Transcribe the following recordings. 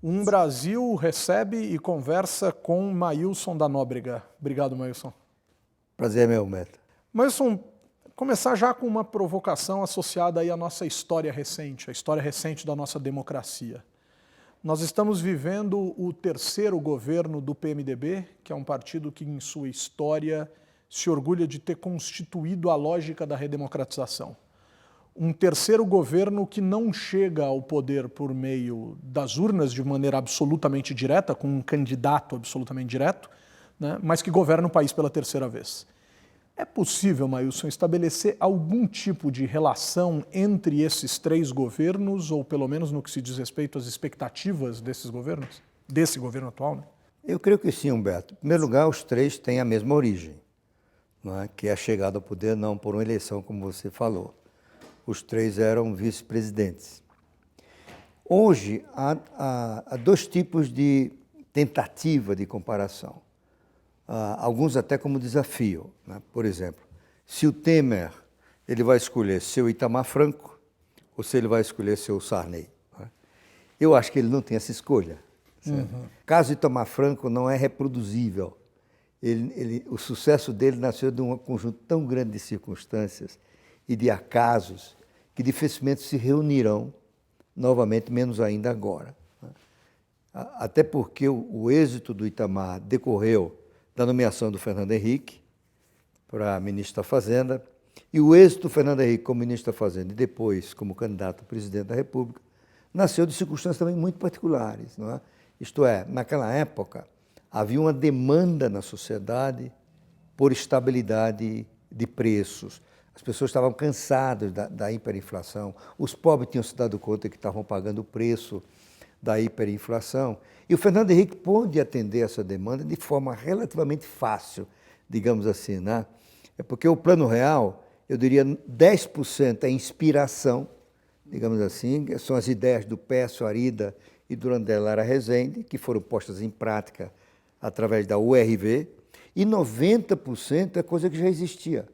Um Brasil recebe e conversa com Maílson da Nóbrega. Obrigado, Maílson. Prazer é meu, Beto. Maílson, começar já com uma provocação associada aí à nossa história recente, a história recente da nossa democracia. Nós estamos vivendo o terceiro governo do PMDB, que é um partido que em sua história se orgulha de ter constituído a lógica da redemocratização. Um terceiro governo que não chega ao poder por meio das urnas de maneira absolutamente direta, com um candidato absolutamente direto, né, mas que governa o país pela terceira vez. É possível, Maílson, estabelecer algum tipo de relação entre esses três governos, ou pelo menos no que se diz respeito às expectativas desses governos? Desse governo atual, né? Eu creio que sim, Humberto. Em primeiro lugar, os três têm a mesma origem, não é? Que é a chegada ao poder não por uma eleição, como você falou. Os três eram vice-presidentes. Hoje, há dois tipos de tentativa de comparação. Alguns até como desafio, né? Por exemplo, se o Temer ele vai escolher seu Itamar Franco ou se ele vai escolher seu Sarney, né? Eu acho que ele não tem essa escolha. Caso Itamar Franco não é reproduzível. O sucesso dele nasceu de um conjunto tão grande de circunstâncias e de acasos que dificilmente se reunirão novamente, menos ainda agora. Até porque o êxito do Itamar decorreu da nomeação do Fernando Henrique para ministro da Fazenda, e o êxito do Fernando Henrique como ministro da Fazenda e depois como candidato a presidente da República nasceu de circunstâncias também muito particulares, não é? Isto é, naquela época havia uma demanda na sociedade por estabilidade de preços. As pessoas estavam cansadas da hiperinflação, os pobres tinham se dado conta que estavam pagando o preço da hiperinflação, e o Fernando Henrique pôde atender essa demanda de forma relativamente fácil, digamos assim, né? É porque o Plano Real, eu diria 10% é inspiração, digamos assim, são as ideias do Pécio Arida e do André Lara Rezende, que foram postas em prática através da URV, e 90% é coisa que já existia.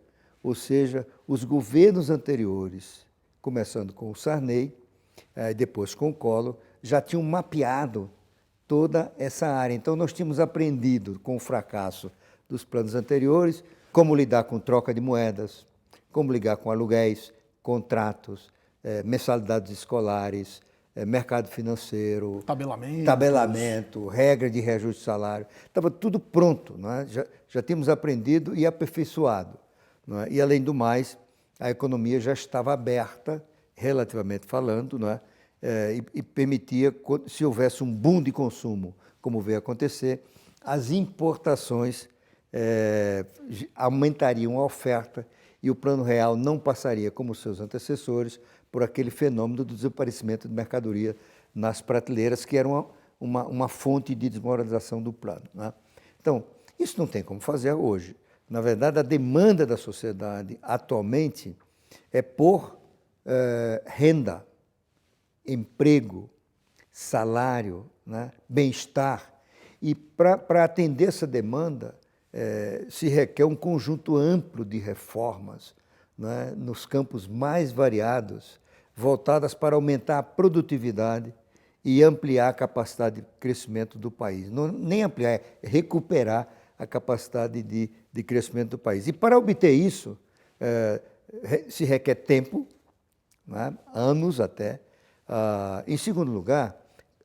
Ou seja, os governos anteriores, começando com o Sarney, depois com o Collor, já tinham mapeado toda essa área. Então, nós tínhamos aprendido com o fracasso dos planos anteriores como lidar com troca de moedas, como lidar com aluguéis, contratos, mensalidades escolares, mercado financeiro, tabelamento, regra de reajuste de salário. Estava tudo pronto, não é? Já tínhamos aprendido e aperfeiçoado. Não é? E, além do mais, a economia já estava aberta, relativamente falando, não é? E permitia, se houvesse um boom de consumo, como veio acontecer, as importações aumentariam a oferta e o Plano Real não passaria, como seus antecessores, por aquele fenômeno do desaparecimento de mercadoria nas prateleiras, que era uma fonte de desmoralização do plano, né? Então, isso não tem como fazer hoje. Na verdade, a demanda da sociedade atualmente é por renda, emprego, salário, né, bem-estar. E para atender essa demanda, se requer um conjunto amplo de reformas, né, nos campos mais variados, voltadas para aumentar a produtividade e ampliar a capacidade de crescimento do país. Não, nem ampliar, é recuperar a capacidade de crescimento do país. E para obter isso, se requer tempo, né, anos até. Em segundo lugar,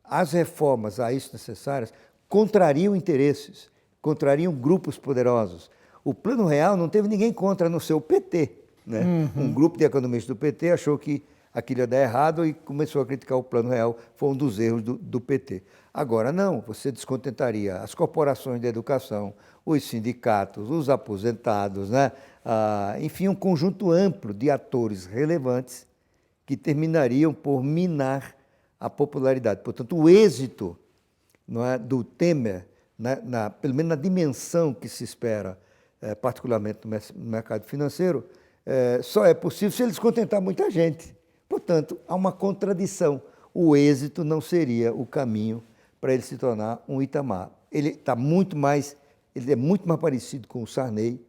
as reformas a isso necessárias contrariam interesses, contrariam grupos poderosos. O Plano Real não teve ninguém contra, a não ser o PT, né? Um grupo de economistas do PT achou que aquilo ia dar errado e começou a criticar o Plano Real, foi um dos erros do PT. Agora não, você descontentaria as corporações de educação, os sindicatos, os aposentados, né? Enfim, um conjunto amplo de atores relevantes que terminariam por minar a popularidade. Portanto, o êxito, não é, do Temer, né, pelo menos na dimensão que se espera, particularmente no mercado financeiro, só é possível se ele descontentar muita gente. Portanto, há uma contradição. O êxito não seria o caminho para ele se tornar um Itamar. Ele é muito mais parecido com o Sarney,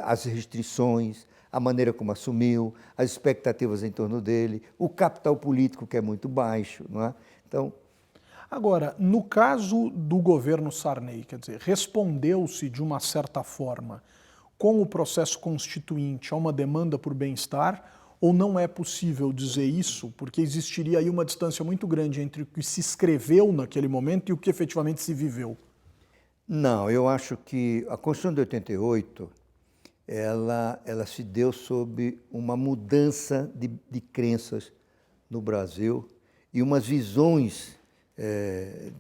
as restrições, a maneira como assumiu, as expectativas em torno dele, o capital político que é muito baixo, não é? Então, Agora, no caso do governo Sarney, quer dizer, respondeu-se de uma certa forma com o processo constituinte a uma demanda por bem-estar, ou não é possível dizer isso, porque existiria aí uma distância muito grande entre o que se escreveu naquele momento e o que efetivamente se viveu? Não, eu acho que a Constituição de 88, ela se deu sob uma mudança de crenças no Brasil e umas visões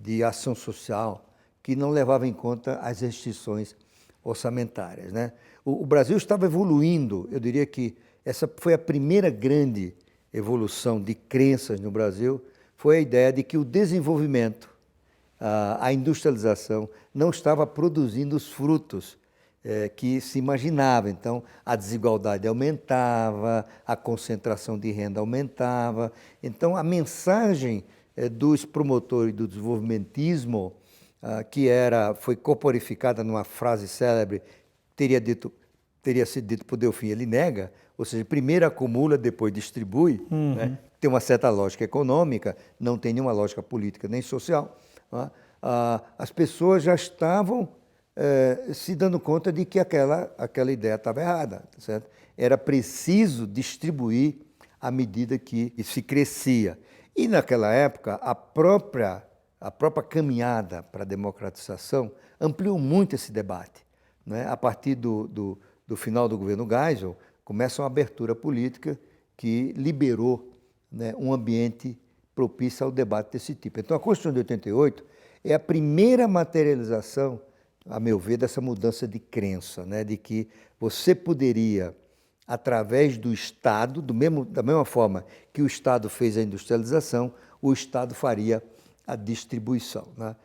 de ação social que não levavam em conta as restrições orçamentárias, né? O Brasil estava evoluindo, eu diria que essa foi a primeira grande evolução de crenças no Brasil, foi a ideia de que o desenvolvimento, a industrialização não estava produzindo os frutos que se imaginava. Então, a desigualdade aumentava, a concentração de renda aumentava. Então, a mensagem dos promotores do desenvolvimentismo, foi corporificada numa frase célebre, teria sido dito por Delfim, ele nega, ou seja, primeiro acumula, depois distribui, né? Tem uma certa lógica econômica, não tem nenhuma lógica política nem social. Né? As pessoas já estavam se dando conta de que aquela ideia estava errada, certo? Era preciso distribuir à medida que se crescia. E naquela época, a própria caminhada para a democratização ampliou muito esse debate, né? A partir do final do governo Geisel, começa uma abertura política que liberou, né, um ambiente propício ao debate desse tipo. Então, a Constituição de 88 é a primeira materialização, a meu ver, dessa mudança de crença, né, de que você poderia, através do Estado, da mesma forma que o Estado fez a industrialização, o Estado faria a distribuição, né?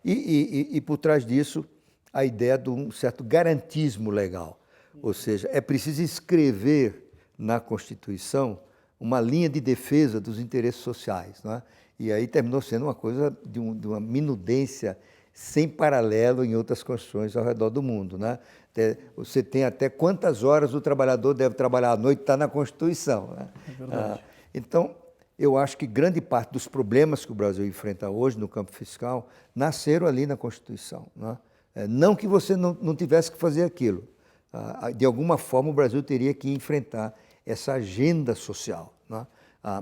E por trás disso, a ideia de um certo garantismo legal. Ou seja, é preciso escrever na Constituição uma linha de defesa dos interesses sociais, né? E aí terminou sendo uma coisa de uma minudência sem paralelo em outras constituições ao redor do mundo, né? Você tem até quantas horas o trabalhador deve trabalhar à noite, está na Constituição, né? É verdade. Então, eu acho que grande parte dos problemas que o Brasil enfrenta hoje no campo fiscal nasceram ali na Constituição, né? Não que você não tivesse que fazer aquilo. De alguma forma, o Brasil teria que enfrentar essa agenda social, né?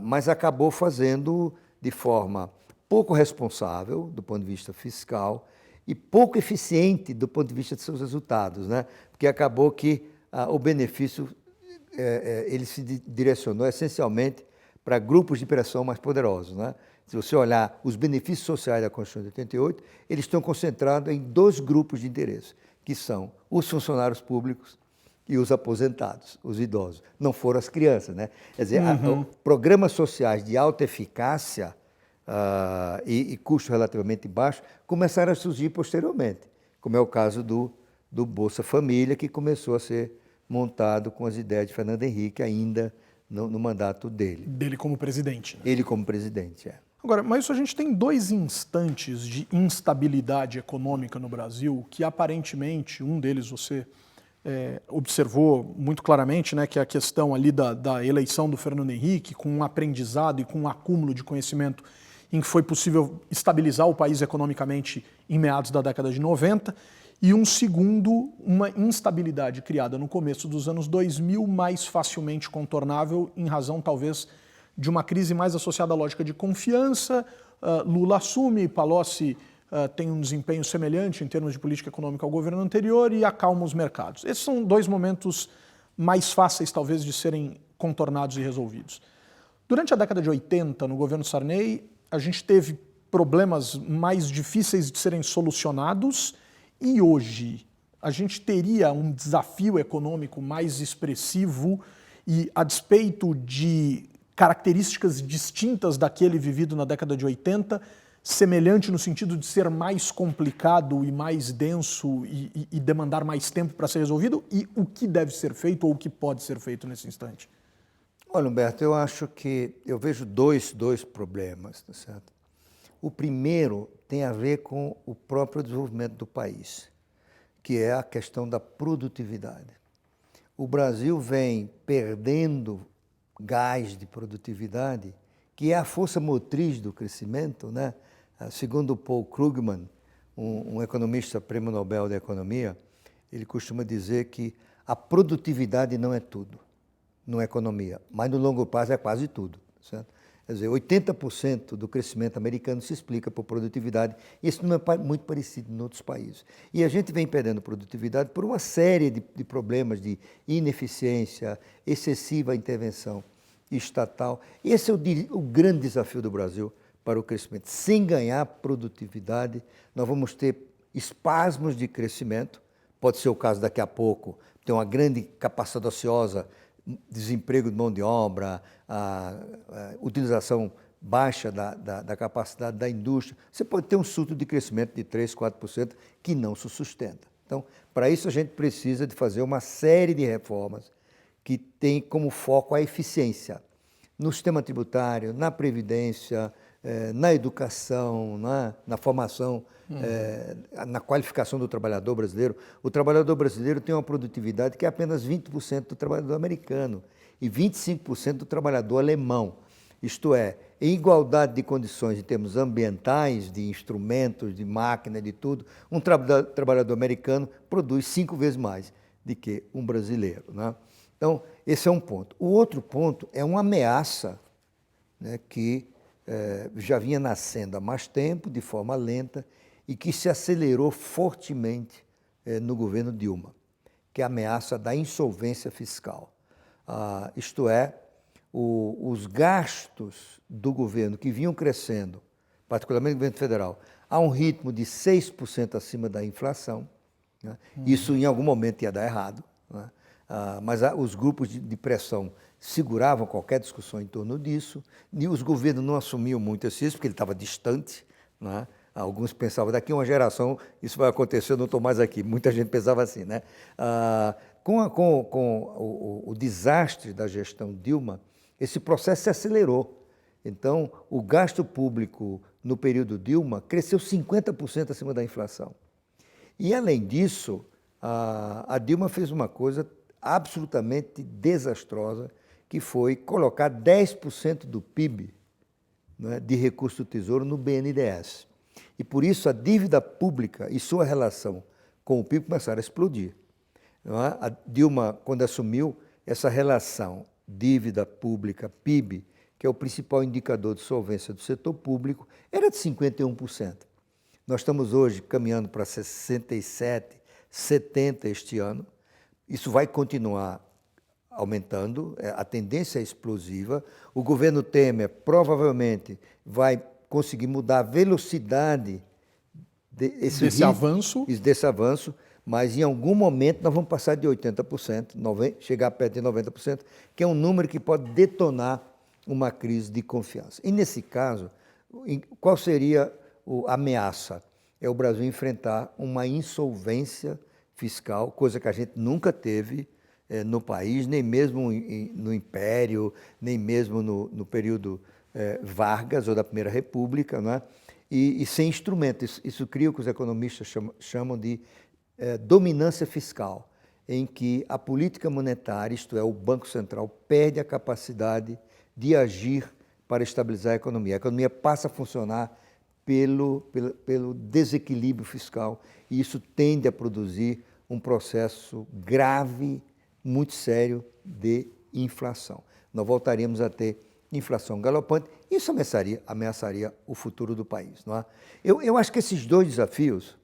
Mas acabou fazendo de forma pouco responsável do ponto de vista fiscal e pouco eficiente do ponto de vista de seus resultados, né? Porque acabou que o benefício ele se direcionou essencialmente para grupos de pressão mais poderosos, né? Se você olhar os benefícios sociais da Constituição de 88, eles estão concentrados em dois grupos de interesse, que são os funcionários públicos e os aposentados, os idosos. Não foram as crianças, né? Quer dizer, programas sociais de alta eficácia e custo relativamente baixo começaram a surgir posteriormente, como é o caso do Bolsa Família, que começou a ser montado com as ideias de Fernando Henrique ainda no mandato dele. Dele como presidente, né? Ele como presidente, Agora, mas a gente tem dois instantes de instabilidade econômica no Brasil que aparentemente, um deles você observou muito claramente, né, que é a questão ali da eleição do Fernando Henrique, com um aprendizado e com um acúmulo de conhecimento em que foi possível estabilizar o país economicamente em meados da década de 90, e um segundo, uma instabilidade criada no começo dos anos 2000, mais facilmente contornável em razão, talvez, de uma crise mais associada à lógica de confiança. Lula assume, Palocci tem um desempenho semelhante em termos de política econômica ao governo anterior e acalma os mercados. Esses são dois momentos mais fáceis, talvez, de serem contornados e resolvidos. Durante a década de 80, no governo Sarney, a gente teve problemas mais difíceis de serem solucionados e hoje a gente teria um desafio econômico mais expressivo e, a despeito de características distintas daquele vivido na década de 80, semelhante no sentido de ser mais complicado e mais denso e demandar mais tempo para ser resolvido? E o que deve ser feito ou o que pode ser feito nesse instante? Olha, Humberto, eu vejo dois problemas, tá certo? O primeiro tem a ver com o próprio desenvolvimento do país, que é a questão da produtividade. O Brasil vem perdendo gás de produtividade, que é a força motriz do crescimento, né? Segundo o Paul Krugman, um economista prêmio Nobel da Economia, ele costuma dizer que a produtividade não é tudo na economia, mas no longo prazo é quase tudo, certo? Quer dizer, 80% do crescimento americano se explica por produtividade, e isso não é muito parecido em outros países. E a gente vem perdendo produtividade por uma série de problemas de ineficiência, excessiva intervenção estatal. Esse é o grande desafio do Brasil para o crescimento. Sem ganhar produtividade, nós vamos ter espasmos de crescimento, pode ser o caso daqui a pouco, tem uma grande capacidade ociosa, desemprego de mão de obra, a utilização baixa da capacidade da indústria. Você pode ter um surto de crescimento de 3%, 4% que não se sustenta. Então, para isso a gente precisa de fazer uma série de reformas que tem como foco a eficiência no sistema tributário, na previdência, na educação, na formação, na qualificação do trabalhador brasileiro. O trabalhador brasileiro tem uma produtividade que é apenas 20% do trabalhador americano e 25% do trabalhador alemão. Isto é, em igualdade de condições em termos ambientais, de instrumentos, de máquina, de tudo, um trabalhador americano produz 5 vezes mais do que um brasileiro, né? Então, esse é um ponto. O outro ponto é uma ameaça, né, que já vinha nascendo há mais tempo, de forma lenta, e que se acelerou fortemente no governo Dilma, que é a ameaça da insolvência fiscal. Isto é, os gastos do governo que vinham crescendo, particularmente o governo federal, a um ritmo de 6% acima da inflação, né? Isso em algum momento ia dar errado, né? Mas os grupos de pressão seguravam qualquer discussão em torno disso, e os governos não assumiam muito isso, porque ele estava distante, né? Alguns pensavam, daqui a uma geração isso vai acontecer, eu não estou mais aqui. Muita gente pensava assim, né? Com o desastre da gestão Dilma, esse processo se acelerou. Então, o gasto público no período Dilma cresceu 50% acima da inflação. E, além disso, a Dilma fez uma coisa absolutamente desastrosa, que foi colocar 10% do PIB, né, de recurso do Tesouro no BNDES. E, por isso, a dívida pública e sua relação com o PIB começaram a explodir. Não é? A Dilma, quando assumiu, essa relação dívida pública, PIB, que é o principal indicador de solvência do setor público, era de 51%. Nós estamos hoje caminhando para 67%, 70% este ano. Isso vai continuar aumentando, a tendência é explosiva. O governo Temer provavelmente vai conseguir mudar a velocidade desse avanço, mas em algum momento nós vamos passar de 80%, chegar perto de 90%, que é um número que pode detonar uma crise de confiança. E nesse caso, qual seria a ameaça? É o Brasil enfrentar uma insolvência fiscal, coisa que a gente nunca teve no país, nem mesmo no Império, nem mesmo no período Vargas ou da Primeira República, não é? E sem instrumento. Isso cria o que os economistas chamam de dominância fiscal, em que a política monetária, isto é, o Banco Central, perde a capacidade de agir para estabilizar a economia. A economia passa a funcionar pelo desequilíbrio fiscal, e isso tende a produzir um processo grave, muito sério, de inflação. Nós voltaríamos a ter inflação galopante, isso ameaçaria o futuro do país. Não é? Eu acho que esses dois desafios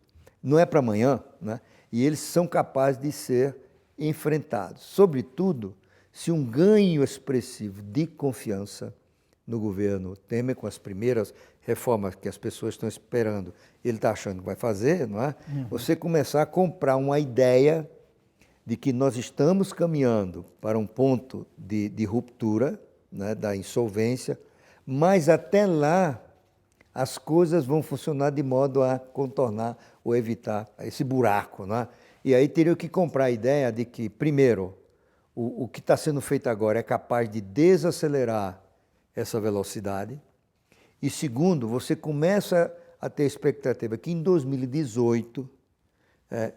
não é para amanhã, né? E eles são capazes de ser enfrentados, sobretudo se um ganho expressivo de confiança no governo Temer, com as primeiras reformas que as pessoas estão esperando, ele está achando que vai fazer, não é? Você começar a comprar uma ideia de que nós estamos caminhando para um ponto de ruptura, né, da insolvência, mas até lá as coisas vão funcionar de modo a contornar ou evitar esse buraco, não é? E aí teria que comprar a ideia de que, primeiro, o que está sendo feito agora é capaz de desacelerar essa velocidade, e segundo, você começa a ter expectativa que em 2018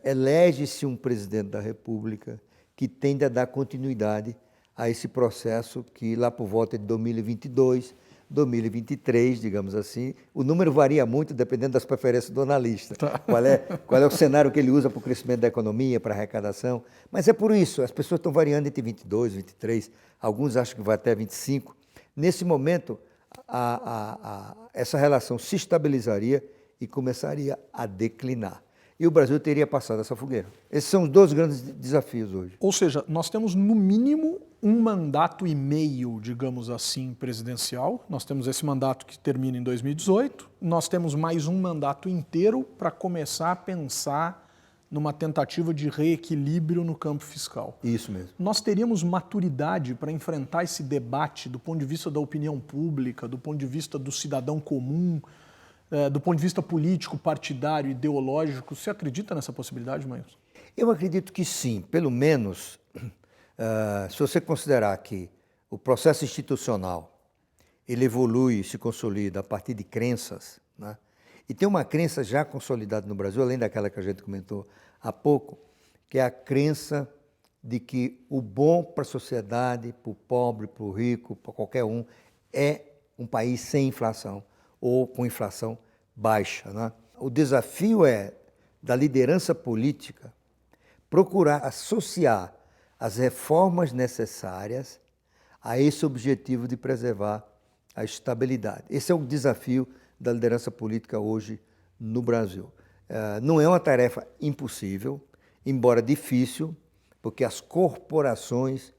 elege-se um presidente da República que tende a dar continuidade a esse processo que lá por volta de 2022 2023, digamos assim. O número varia muito dependendo das preferências do analista. Qual é o cenário que ele usa para o crescimento da economia, para a arrecadação. Mas é por isso, as pessoas estão variando entre 22, 23, alguns acham que vai até 25. Nesse momento, essa relação se estabilizaria e começaria a declinar. E o Brasil teria passado essa fogueira. Esses são os dois grandes desafios hoje. Ou seja, nós temos no mínimo um mandato e meio, digamos assim, presidencial. Nós temos esse mandato que termina em 2018. Nós temos mais um mandato inteiro para começar a pensar numa tentativa de reequilíbrio no campo fiscal. Isso mesmo. Nós teríamos maturidade para enfrentar esse debate do ponto de vista da opinião pública, do ponto de vista do cidadão comum, do ponto de vista político, partidário, ideológico. Você acredita nessa possibilidade, Maílson? Eu acredito que sim. Pelo menos, se você considerar que o processo institucional ele evolui e se consolida a partir de crenças, né? E tem uma crença já consolidada no Brasil, além daquela que a gente comentou há pouco, que é a crença de que o bom para a sociedade, para o pobre, para o rico, para qualquer um, é um país sem inflação ou com inflação baixa, né? O desafio é da liderança política procurar associar as reformas necessárias a esse objetivo de preservar a estabilidade. Esse é o desafio da liderança política hoje no Brasil. Não é uma tarefa impossível, embora difícil, porque as corporações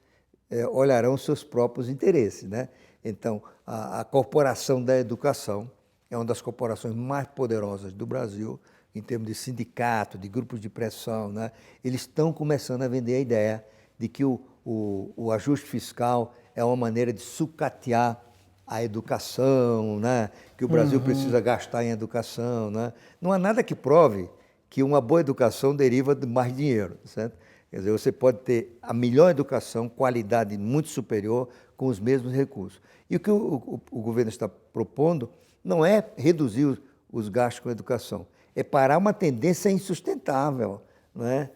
olharão seus próprios interesses, né? Então, a Corporação da Educação é uma das corporações mais poderosas do Brasil, em termos de sindicato, de grupos de pressão, né? Eles estão começando a vender a ideia de que o ajuste fiscal é uma maneira de sucatear a educação, né? Que o Brasil precisa gastar em educação, né? Não há nada que prove que uma boa educação deriva de mais dinheiro, certo? Quer dizer, você pode ter a melhor educação, qualidade muito superior, com os mesmos recursos. E o que o governo está propondo não é reduzir os gastos com a educação, é parar uma tendência insustentável, não é?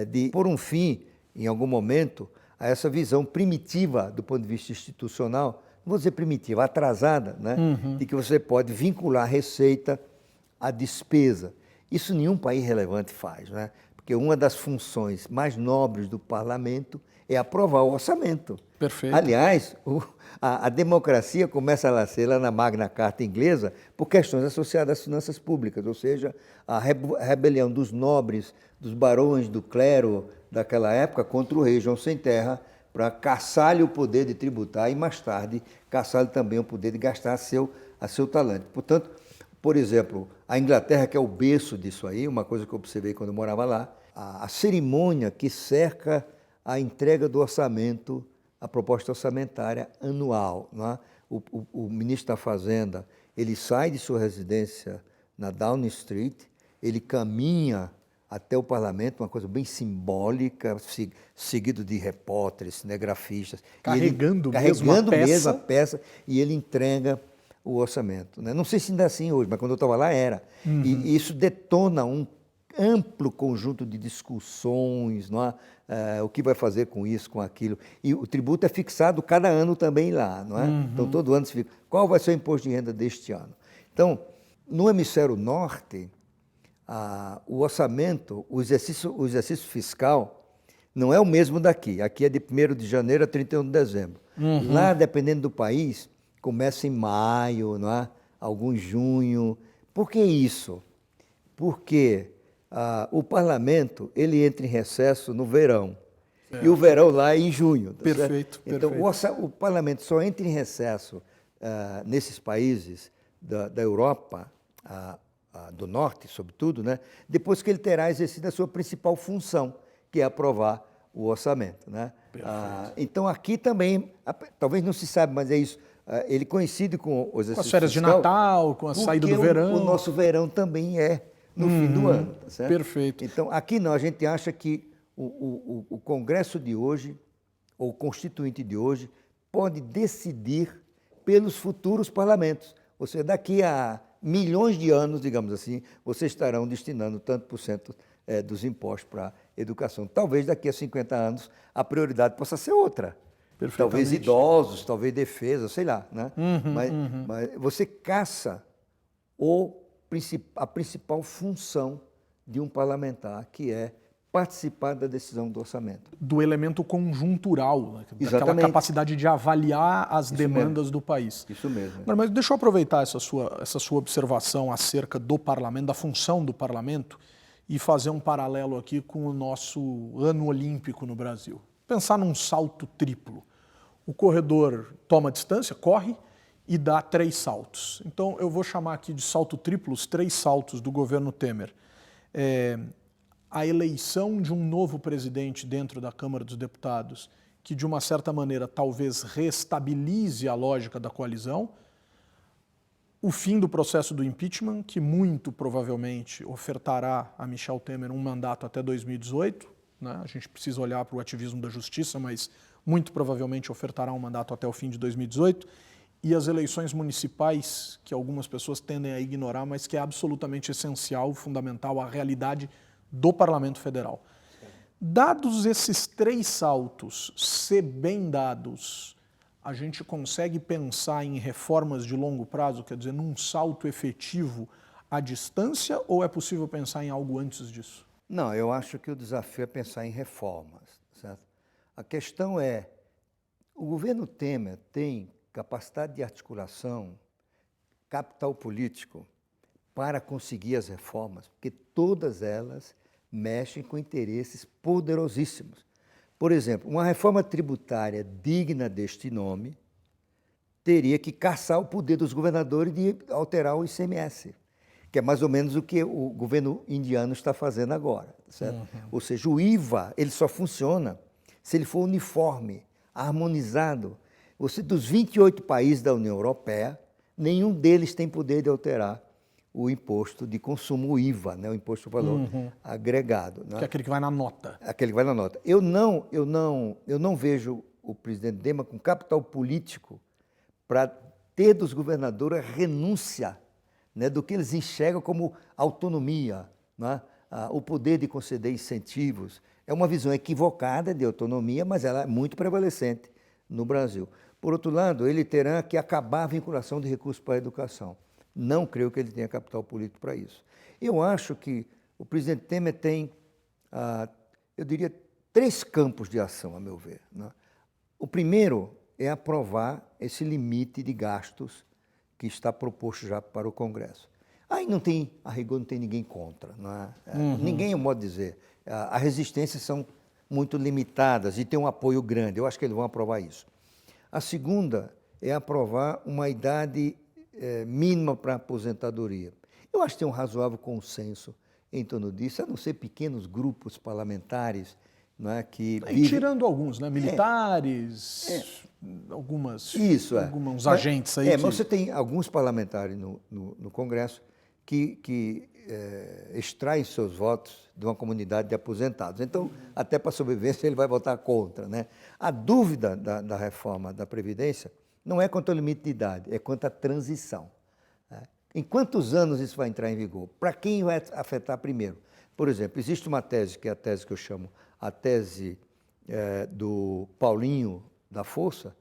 De pôr um fim, em algum momento, a essa visão primitiva do ponto de vista institucional, não vou dizer primitiva, atrasada, né? De que você pode vincular a receita à despesa. Isso nenhum país relevante faz, né? Porque uma das funções mais nobres do parlamento é aprovar o orçamento. Perfeito. Aliás, a democracia começa a nascer lá na Magna Carta inglesa por questões associadas às finanças públicas, ou seja, a rebelião dos nobres, dos barões, do clero daquela época contra o rei João Sem Terra, para caçar-lhe o poder de tributar e, mais tarde, caçar-lhe também o poder de gastar a seu talento. Portanto, por exemplo, a Inglaterra, que é o berço disso aí, uma coisa que eu observei quando eu morava lá, a cerimônia que cerca a entrega do orçamento, a proposta orçamentária anual, não é? O ministro da Fazenda, ele sai de sua residência na Downing Street, ele caminha até o parlamento, uma coisa bem simbólica, seguido de repórteres, cinegrafistas. Carregando mesmo a peça, e ele entrega o orçamento, né? Não sei se ainda é assim hoje, mas quando eu estava lá era. E isso detona um amplo conjunto de discussões, não é? O que vai fazer com isso, com aquilo. E o tributo é fixado cada ano também lá, não é? Então, todo ano se fica. Qual vai ser o imposto de renda deste ano? Então, no hemisfério norte, o orçamento, o exercício fiscal, não é o mesmo daqui. Aqui é de 1º de janeiro a 31 de dezembro. Lá, dependendo do país, começa em maio, não é? Alguns em junho. Por que isso? Porque o parlamento ele entra em recesso no verão. E o verão lá é em junho. Tá perfeito, certo? Então, perfeito. o parlamento só entra em recesso nesses países da Europa, do norte, sobretudo, né? Depois que ele terá exercido a sua principal função, que é aprovar o orçamento, né? Então, aqui também, talvez não se saiba, mas é isso, ele coincide com os as férias de Natal, com a saída do verão. O nosso verão também é no fim do ano, tá certo? Perfeito. Então, aqui não, a gente acha que o Congresso de hoje, ou o Constituinte de hoje, pode decidir pelos futuros parlamentos. Ou seja, daqui a milhões de anos, digamos assim, vocês estarão destinando tanto por cento dos impostos para a educação. Talvez daqui a 50 anos a prioridade possa ser outra. Talvez idosos, talvez defesa, sei lá, né? Mas você caça a principal função de um parlamentar, que é participar da decisão do orçamento. Do elemento conjuntural, né? Daquela Exatamente. capacidade de avaliar as Isso demandas mesmo. do país. Isso mesmo. Mas deixa eu aproveitar essa sua observação acerca do parlamento, da função do parlamento, e fazer um paralelo aqui com o nosso ano olímpico no Brasil. Pensar num salto triplo. O corredor toma distância, corre e dá 3 saltos. Então eu vou chamar aqui de salto triplo os 3 saltos do governo Temer. A eleição de um novo presidente dentro da Câmara dos Deputados, que de uma certa maneira talvez restabilize a lógica da coalizão, o fim do processo do impeachment, que muito provavelmente ofertará a Michel Temer um mandato até 2018, né? A gente precisa olhar para o ativismo da justiça, mas muito provavelmente ofertará um mandato até o fim de 2018, e as eleições municipais, que algumas pessoas tendem a ignorar, mas que é absolutamente essencial, fundamental, a realidade do Parlamento Federal. Dados esses 3 saltos, se bem dados, a gente consegue pensar em reformas de longo prazo, quer dizer, num salto efetivo à distância, ou é possível pensar em algo antes disso? Não, eu acho que o desafio é pensar em reformas, certo? A questão é, o governo Temer tem capacidade de articulação, capital político, para conseguir as reformas, porque todas elas mexem com interesses poderosíssimos. Por exemplo, uma reforma tributária digna deste nome teria que caçar o poder dos governadores de alterar o ICMS, que é mais ou menos o que o governo indiano está fazendo agora, certo? Ou seja, o IVA ele só funciona se ele for uniforme, harmonizado. Dos 28 países da União Europeia, nenhum deles tem poder de alterar o imposto de consumo, o IVA, né? O imposto de valor agregado. Né? Que é aquele que vai na nota. Aquele que vai na nota. Eu não vejo o presidente Temer com capital político para ter dos governadores a renúncia, né, do que eles enxergam como autonomia, né? O poder de conceder incentivos. É uma visão equivocada de autonomia, mas ela é muito prevalecente no Brasil. Por outro lado, ele terá que acabar a vinculação de recursos para a educação. Não creio que ele tenha capital político para isso. Eu acho que o presidente Temer tem, eu diria, 3 campos de ação, a meu ver. Né? O primeiro é aprovar esse limite de gastos que está proposto já para o Congresso. Aí não tem, a rigor, não tem ninguém contra. Não é? Ninguém, é um modo de dizer. As resistências são muito limitadas e tem um apoio grande. Eu acho que eles vão aprovar isso. A segunda é aprovar uma idade mínima para a aposentadoria. Eu acho que tem um razoável consenso em torno disso, a não ser pequenos grupos parlamentares, não é, que vivem... Tirando alguns, né? Militares, alguns agentes aí. Mas você tem alguns parlamentares no Congresso que extraem seus votos de uma comunidade de aposentados. Então, até para a sobrevivência, ele vai votar contra. Né? A dúvida da reforma da Previdência não é quanto ao limite de idade, é quanto à transição. Né? Em quantos anos isso vai entrar em vigor? Para quem vai afetar primeiro? Por exemplo, existe uma tese, que é a tese que eu chamo a tese do Paulinho da Força,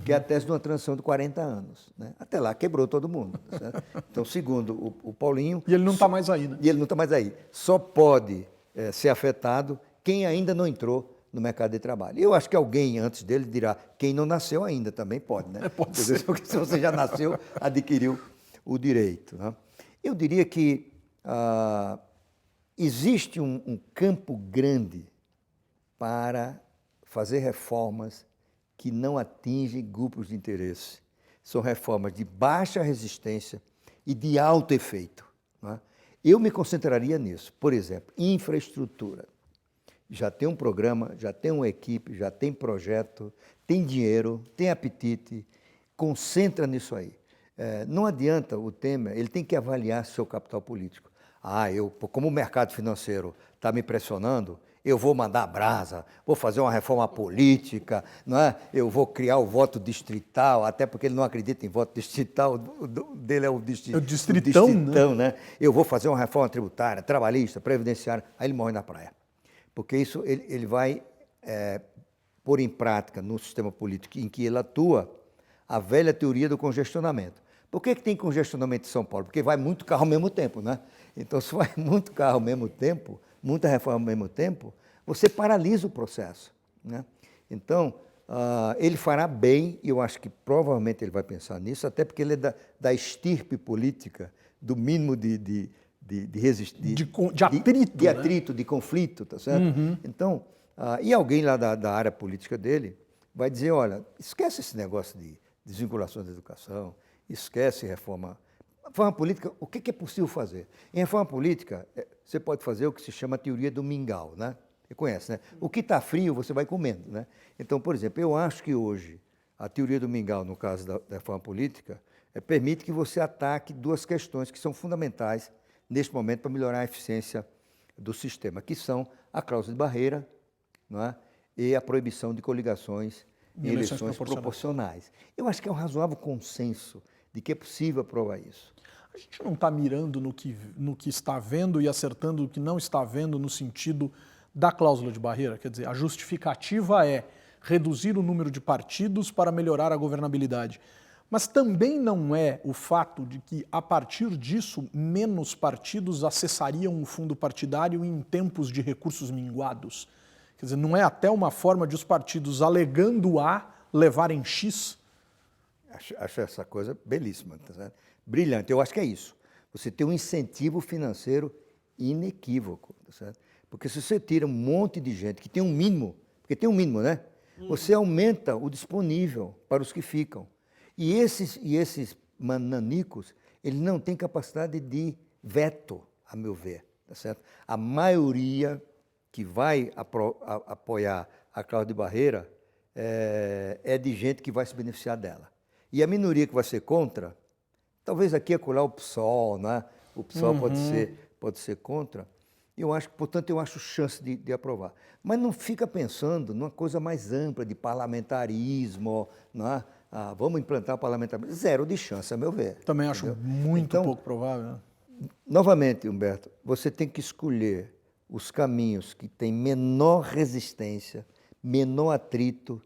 que é a tese de uma transição de 40 anos. Né? Até lá quebrou todo mundo. Certo? Então, segundo o Paulinho... E ele não está mais aí, né? E ele não está mais aí. Só pode ser afetado quem ainda não entrou no mercado de trabalho. Eu acho que alguém antes dele dirá, quem não nasceu ainda também pode, né? Pode ser. Porque se você já nasceu, adquiriu o direito. Né? Eu diria que existe um campo grande para fazer reformas que não atingem grupos de interesse. São reformas de baixa resistência e de alto efeito. Né? Eu me concentraria nisso. Por exemplo, infraestrutura. Já tem um programa, já tem uma equipe, já tem projeto, tem dinheiro, tem apetite, concentra nisso aí. Não adianta o Temer, ele tem que avaliar seu capital político. Como o mercado financeiro está me pressionando, eu vou mandar a brasa, vou fazer uma reforma política, não é? Eu vou criar o voto distrital, até porque ele não acredita em voto distrital, o dele é o distritão, né? Eu vou fazer uma reforma tributária, trabalhista, previdenciária, aí ele morre na praia. Porque isso ele vai pôr em prática no sistema político em que ele atua a velha teoria do congestionamento. Por que tem congestionamento em São Paulo? Porque vai muito carro ao mesmo tempo, né? Então, se vai muito carro ao mesmo tempo, muita reforma ao mesmo tempo, você paralisa o processo, né? Então, ele fará bem, e eu acho que provavelmente ele vai pensar nisso, até porque ele é da estirpe política, do mínimo de atrito, de atrito, de conflito, tá certo? Então, e alguém lá da área política dele vai dizer, olha, esquece esse negócio de desvinculação da educação, esquece reforma. Reforma política, o que é possível fazer? Em reforma política, você pode fazer o que se chama a teoria do mingau, né? Você conhece, né? O que está frio, você vai comendo, né? Então, por exemplo, eu acho que hoje a teoria do mingau, no caso da reforma política, permite que você ataque duas questões que são fundamentais neste momento para melhorar a eficiência do sistema, que são a cláusula de barreira, não é? E a proibição de coligações em eleições proporcionais. Eu acho que é um razoável consenso de que é possível aprovar isso. A gente não está mirando no que está vendo e acertando o que não está vendo no sentido da cláusula de barreira? Quer dizer, a justificativa é reduzir o número de partidos para melhorar a governabilidade. Mas também não é o fato de que, a partir disso, menos partidos acessariam o fundo partidário em tempos de recursos minguados? Quer dizer, não é até uma forma de os partidos, alegando A, levarem X? Acho essa coisa belíssima, tá certo? Brilhante. Eu acho que é isso. Você tem um incentivo financeiro inequívoco, tá certo? Porque se você tira um monte de gente que tem um mínimo, porque tem um mínimo, né? Você aumenta o disponível para os que ficam. E esses mananicos, eles não têm capacidade de veto, a meu ver, tá certo? A maioria que vai apoiar a cláusula de barreira é de gente que vai se beneficiar dela. E a minoria que vai ser contra, talvez aqui acolá o PSOL, né? O PSOL pode ser contra. Eu acho, portanto, eu acho chance de aprovar. Mas não fica pensando numa coisa mais ampla de parlamentarismo, né? Vamos implantar o parlamentarismo. Zero de chance, a meu ver. Também acho muito pouco provável. Novamente, Humberto, você tem que escolher os caminhos que têm menor resistência, menor atrito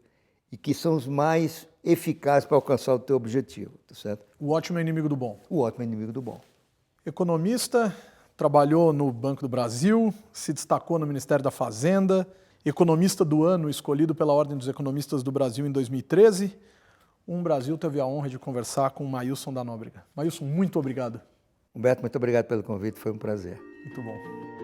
e que são os mais eficazes para alcançar o teu objetivo, tá certo? O ótimo é inimigo do bom. O ótimo é inimigo do bom. Economista, trabalhou no Banco do Brasil, se destacou no Ministério da Fazenda, economista do ano escolhido pela Ordem dos Economistas do Brasil em 2013. Brasil teve a honra de conversar com o Maílson da Nóbrega. Maílson, muito obrigado. Humberto, muito obrigado pelo convite, foi um prazer. Muito bom.